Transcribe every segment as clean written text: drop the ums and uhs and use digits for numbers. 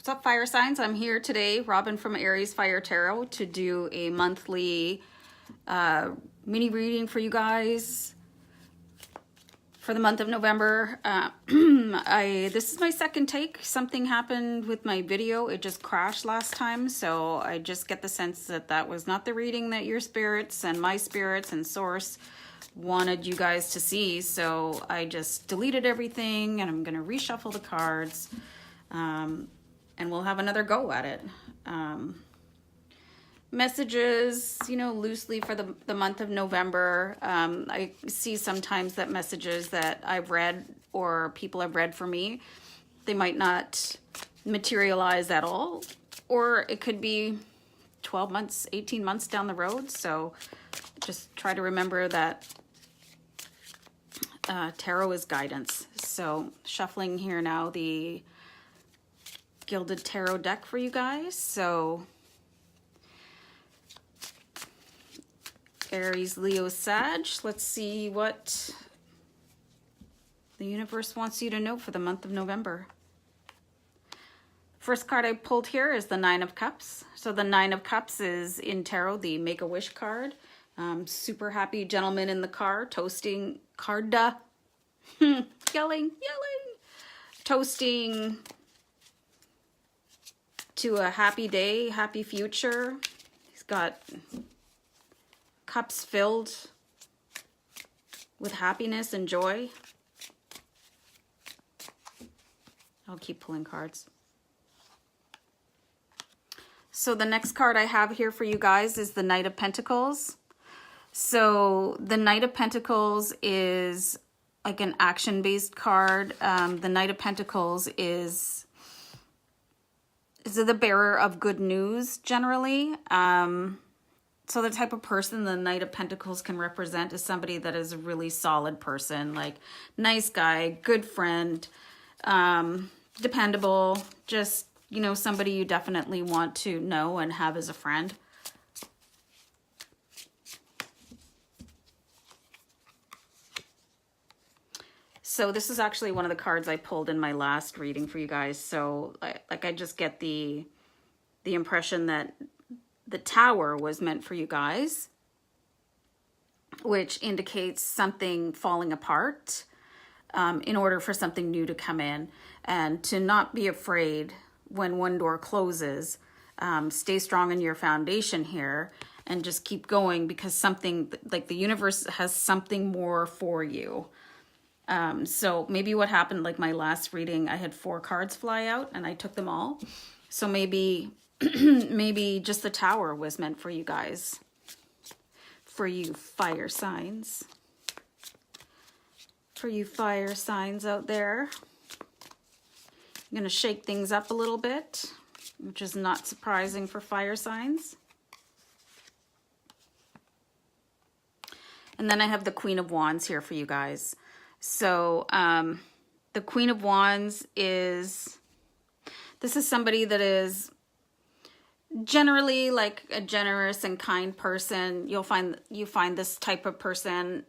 What's up, fire signs? I'm here today, Robin from AriesFireTarot, to do a monthly mini reading for you guys for the month of November. This is my second take. Something happened with my video. It just crashed last time, so I just get the sense that that was not the reading that your spirits and my spirits and source wanted you guys to see. So I just deleted everything, and I'm going to reshuffle the cards. And we'll have another go at it. Messages, you know, loosely for the month of November. I see sometimes that messages that I've read or people have read for me, they might not materialize at all. Or it could be 12 months, 18 months down the road. So just try to remember that tarot is guidance. So shuffling here now the Gilded Tarot deck for you guys. So Aries, Leo, Sag. Let's see what the universe wants you to know for the month of November. First card I pulled here is the Nine of Cups. So the Nine of Cups is in tarot the Make-A-Wish card. Super happy gentleman in the car toasting yelling, toasting to a happy day, happy future. He's got cups filled with happiness and joy. I'll keep pulling cards. So the next card I have here for you guys is the Knight of Pentacles. So the Knight of Pentacles is like an action-based card. The Knight of Pentacles is the bearer of good news generally. So the type of person the Knight of Pentacles can represent is somebody that is a really solid person, like nice guy, good friend, dependable, just, you know, somebody you definitely want to know and have as a friend. So this is actually one of the cards I pulled in my last reading for you guys. So I just get the impression that the Tower was meant for you guys, which indicates something falling apart in order for something new to come in, and to not be afraid when one door closes. Stay strong in your foundation here and just keep going, because something like the universe has something more for you. So maybe what happened, like my last reading, I had 4 cards fly out and I took them all. So maybe, maybe just the Tower was meant for you guys, for you fire signs, out there. I'm going to shake things up a little bit, which is not surprising for fire signs. And then I have the Queen of Wands here for you guys. So the Queen of Wands this is somebody that is generally like a generous and kind person. You find this type of person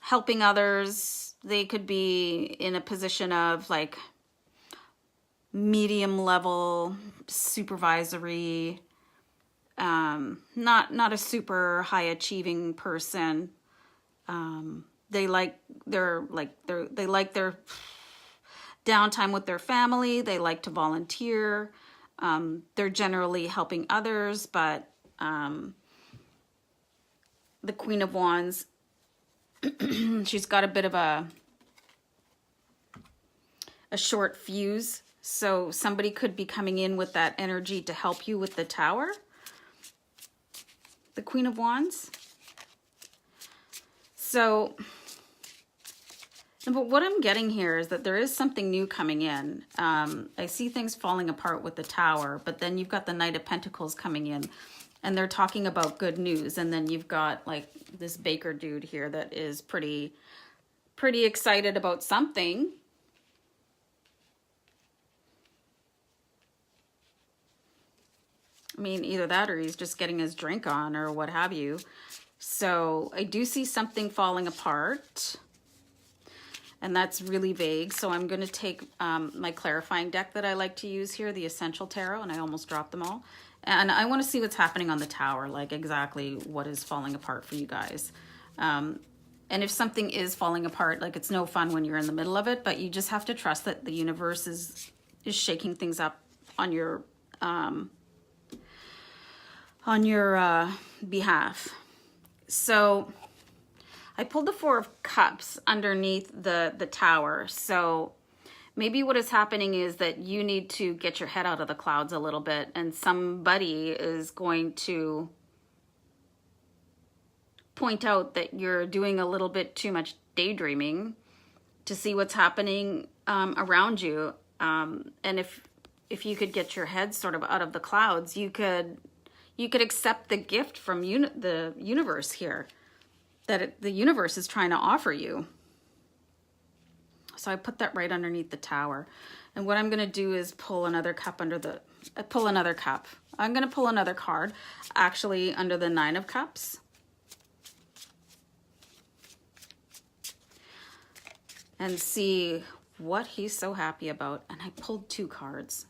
helping others. They could be in a position of like medium level supervisory, not a super high achieving person. They like their downtime with their family. They like to volunteer. They're generally helping others, but the Queen of Wands, she's got a bit of a short fuse. So somebody could be coming in with that energy to help you with the Tower. The Queen of Wands. So, but what I'm getting here is that there is something new coming in. I see things falling apart with the Tower, but then you've got the Knight of Pentacles coming in, and they're talking about good news. And then you've got like this baker dude here that is pretty excited about something. I mean, either that or he's just getting his drink on or what have you. So I do see something falling apart. and that's really vague. So I'm going to take my clarifying deck that I like to use here, the Essential Tarot, and I almost dropped them all. And I want to see what's happening on the Tower, like exactly what is falling apart for you guys. And if something is falling apart, like it's no fun when you're in the middle of it, but you just have to trust that the universe is shaking things up on your behalf. So I pulled the Four of Cups underneath the Tower. So maybe what is happening is that you need to get your head out of the clouds a little bit, and somebody is going to point out that you're doing a little bit too much daydreaming to see what's happening around you. And if you could get your head sort of out of the clouds, you could accept the gift from the universe here that the universe is trying to offer you. So I put that right underneath the Tower. And what I'm going to do is pull another cup pull another cup. I'm going to pull another card actually under the Nine of Cups. And see what he's so happy about. And I pulled two cards.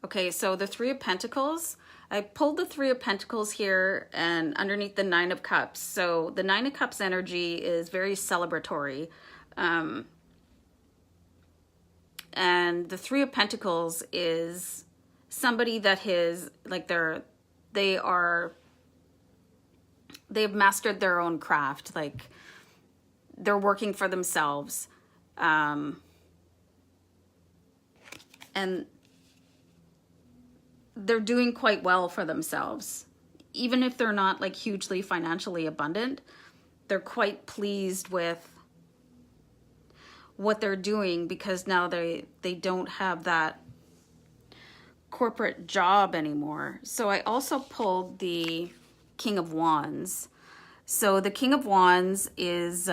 Okay, so the Three of Pentacles. I pulled the Three of Pentacles here and underneath the Nine of Cups. So the Nine of Cups energy is very celebratory. And the Three of Pentacles is somebody that is like they've mastered their own craft, like they're working for themselves. And they're doing quite well for themselves. Even if they're not like hugely financially abundant, they're quite pleased with what they're doing because now they don't have that corporate job anymore. So I also pulled the King of Wands. So the King of Wands is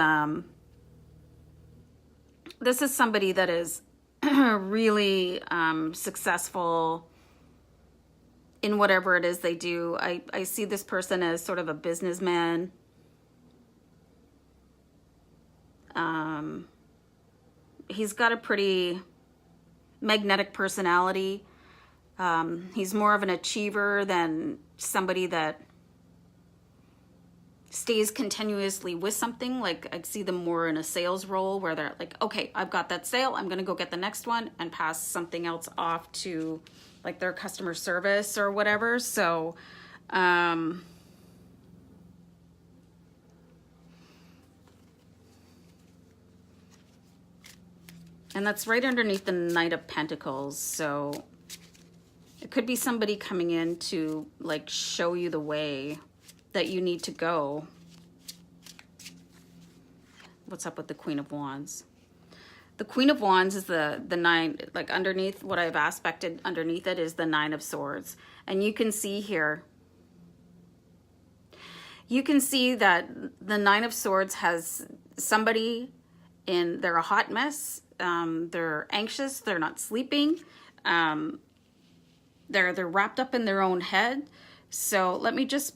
this is somebody that is really successful in whatever it is they do. I see this person as sort of a businessman. He's got a pretty magnetic personality. He's more of an achiever than somebody that stays continuously with something. Like I see them more in a sales role where they're like, okay, I've got that sale, I'm gonna go get the next one and pass something else off to like their customer service or whatever. So and that's right underneath the Knight of Pentacles. So it could be somebody coming in to like show you the way that you need to go. What's up with the Queen of Wands? The Queen of Wands is the nine, like underneath what I've aspected underneath it is the Nine of Swords. And you can see here, you can see that the Nine of Swords has somebody they're a hot mess. They're anxious. They're not sleeping. They're wrapped up in their own head. So let me just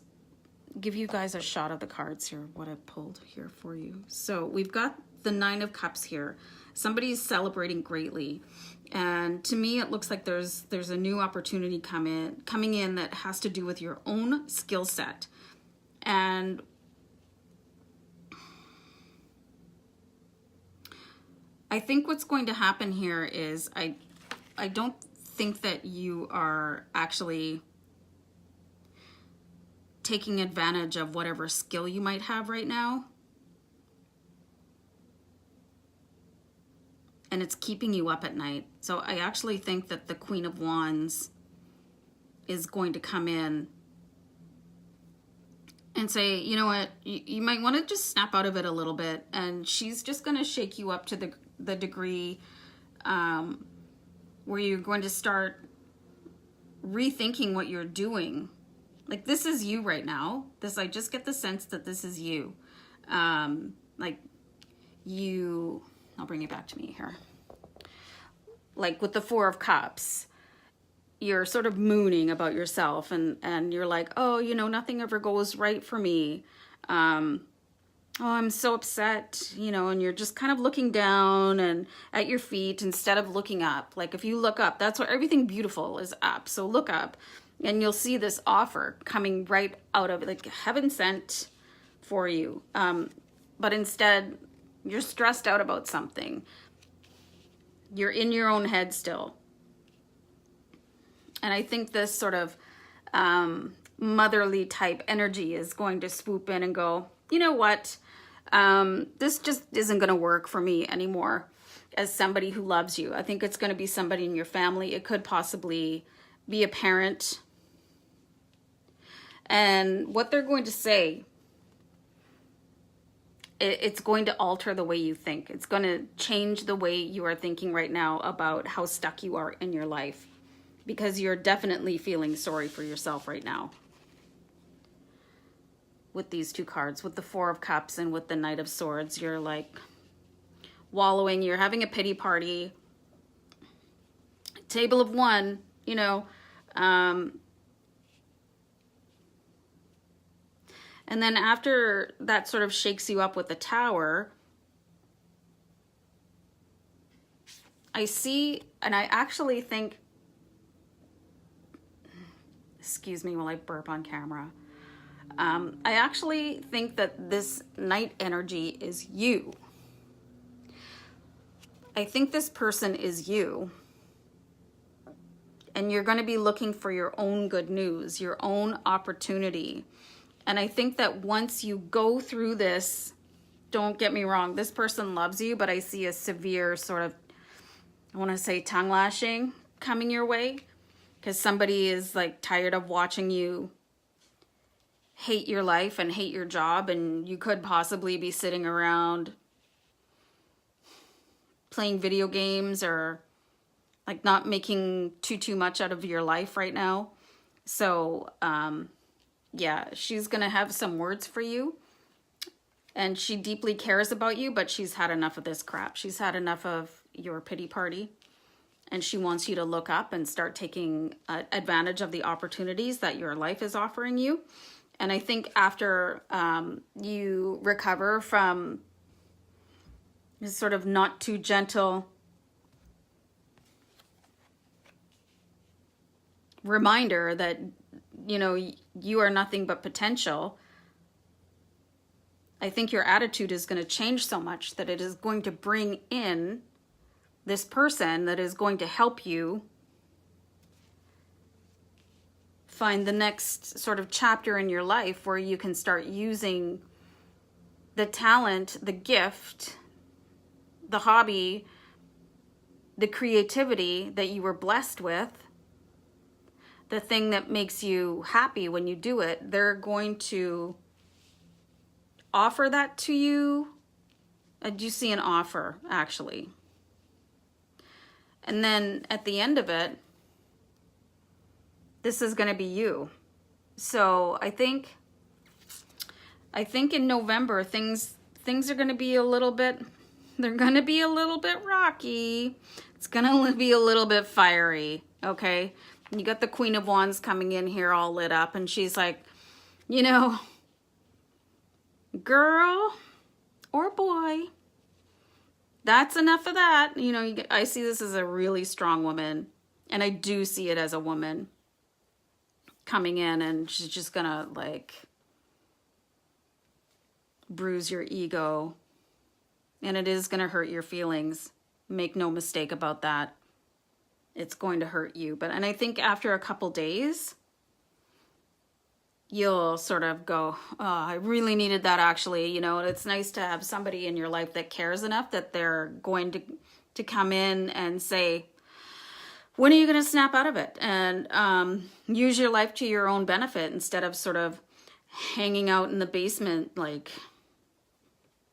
give you guys a shot of the cards here, what I pulled here for you. So we've got the Nine of Cups here. Somebody's celebrating greatly. And to me, it looks like there's a new opportunity coming in that has to do with your own skill set. And I think what's going to happen here is I don't think that you are actually taking advantage of whatever skill you might have right now. And it's keeping you up at night. So I actually think that the Queen of Wands is going to come in and say, you know what, you might want to just snap out of it a little bit. And she's just going to shake you up to the degree where you're going to start rethinking what you're doing. Like this is you right now. I just get the sense that this is you. Like you, I'll bring it back to me here. Like with the Four of Cups, you're sort of mooning about yourself and you're like, oh, you know, nothing ever goes right for me. oh, I'm so upset, you know, and you're just kind of looking down and at your feet instead of looking up. Like if you look up, that's where everything beautiful is up. So look up and you'll see this offer coming right out of it, like heaven sent for you. But instead, you're stressed out about something. You're in your own head still. And I think this sort of motherly type energy is going to swoop in and go, you know what? This just isn't going to work for me anymore as somebody who loves you. I think it's going to be somebody in your family. It could possibly be a parent. And what they're going to say, it's going to alter the way you think. It's going to change the way you are thinking right now about how stuck you are in your life, because you're definitely feeling sorry for yourself right now. With these two cards, with the Four of Cups and with the Knight of Swords, you're like wallowing, you're having a pity party. Table of One, you know. And then after that sort of shakes you up with the Tower, I see, and I actually think, excuse me while I burp on camera. I actually think that this Knight energy is you. I think this person is you. And you're going to be looking for your own good news, your own opportunity. And I think that once you go through this, don't get me wrong, this person loves you, but I see a severe sort of, I want to say tongue lashing coming your way, because somebody is like tired of watching you hate your life and hate your job, and you could possibly be sitting around playing video games or like not making too much out of your life right now. So yeah, she's gonna have some words for you, and she deeply cares about you, but she's had enough of this crap. She's had enough of your pity party, and she wants you to look up and start taking advantage of the opportunities that your life is offering you. And I think after you recover from this sort of not too gentle reminder that, you know, you are nothing but potential, I think your attitude is going to change so much that it is going to bring in this person that is going to help you find the next sort of chapter in your life where you can start using the talent, the gift, the hobby, the creativity that you were blessed with, the thing that makes you happy when you do it. They're going to offer that to you. I do see an offer, actually. And then at the end of it, this is going to be you. So I think in November, things are going to be a little bit, they're going to be a little bit rocky. It's going to be a little bit fiery, okay? And you got the Queen of Wands coming in here all lit up, and she's like, you know, girl or boy, that's enough of that. You know, I see this as a really strong woman, and I do see it as a woman coming in, and she's just gonna like bruise your ego, and it is gonna hurt your feelings. Make no mistake about that. It's going to hurt you. And I think after a couple days, you'll sort of go, oh, I really needed that, actually. You know, it's nice to have somebody in your life that cares enough that they're going to come in and say, when are you going to snap out of it and use your life to your own benefit instead of sort of hanging out in the basement, like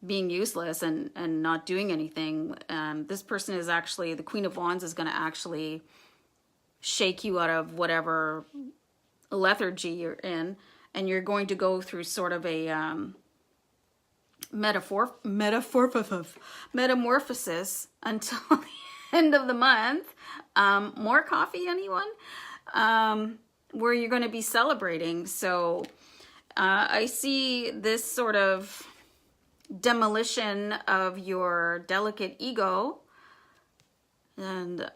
being useless and not doing anything. This person is actually, the Queen of Wands is going to actually shake you out of whatever lethargy you're in, and you're going to go through sort of a metamorphosis until the end of the month. More coffee, anyone? Where you're going to be celebrating. So I see this sort of demolition of your delicate ego. And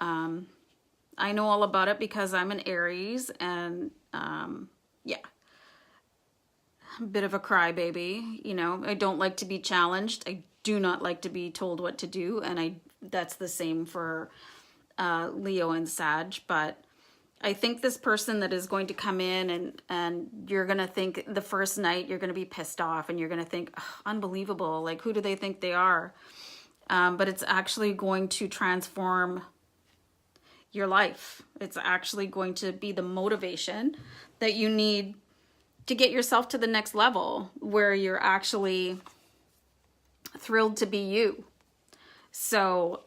I know all about it because I'm an Aries, and yeah, a bit of a crybaby. You know, I don't like to be challenged. I do not like to be told what to do, and that's the same for Leo and Sag. But I think this person that is going to come in, and you're going to think the first night you're going to be pissed off, and you're going to think, oh, unbelievable, like who do they think they are? But it's actually going to transform your life. It's actually going to be the motivation that you need to get yourself to the next level, where you're actually thrilled to be you. So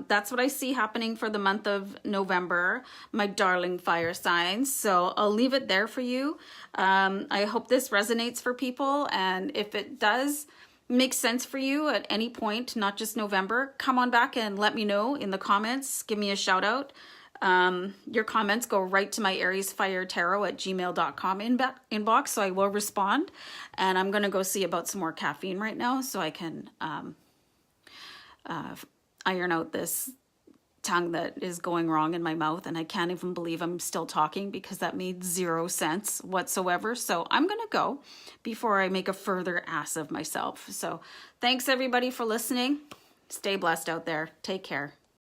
that's what I see happening for the month of November, my darling fire signs. So I'll leave it there for you. I hope this resonates for people. And if it does make sense for you at any point, not just November, come on back and let me know in the comments. Give me a shout out. Your comments go right to my AriesFireTarot@gmail.com inbox. So I will respond. And I'm going to go see about some more caffeine right now so I can iron out this tongue that is going wrong in my mouth, and I can't even believe I'm still talking because that made zero sense whatsoever. So I'm gonna go before I make a further ass of myself. So thanks everybody for listening. Stay blessed out there. Take care.